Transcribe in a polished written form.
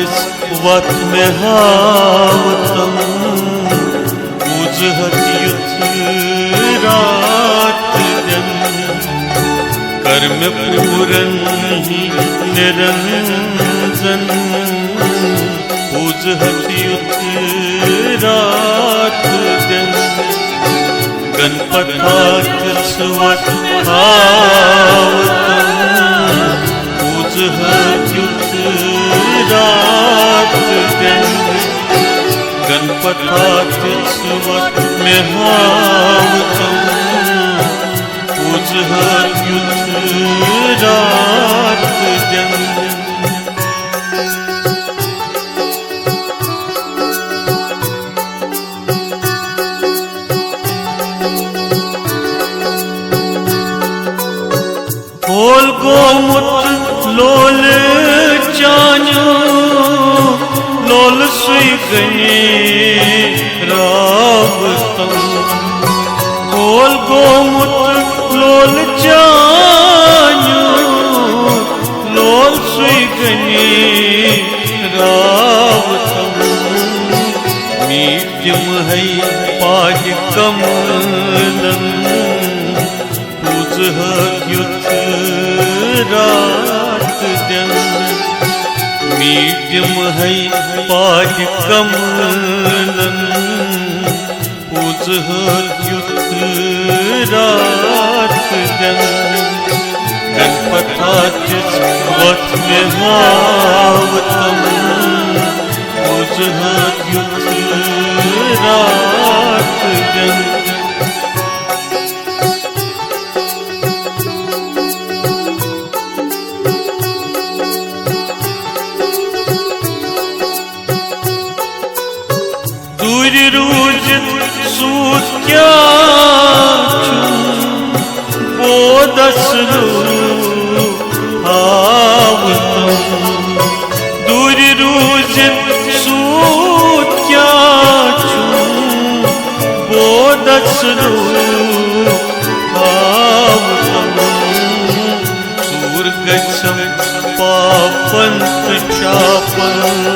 pagis vat mehavattam uzhat yuth raat din कर्म पूरन ही Niranjan पूजहत youth रात दिन गणपताच स्वत आवतम पूजहत युथ रात दिन गणपताच स्वत मेहावतम पूजहत युथ रात दिन खोल गोमुत लोल चान्यो लोल सुई गए रावतम खोल गोमुत लोल चान्यो लोल सुई गए रावतम मीट्यम है पाग कमलन पूजहत युथ रात दिन मीट्यम है पाग कमलन पूजहत युथ रात दिन गणपताच वत मेहावतम पूजहत युथ रात दिन रूजत सूत क्या बोदसरु आवतम दूर रूजत सूत क्या बोदसरु आवतम सूर गच्छम पापंत चापम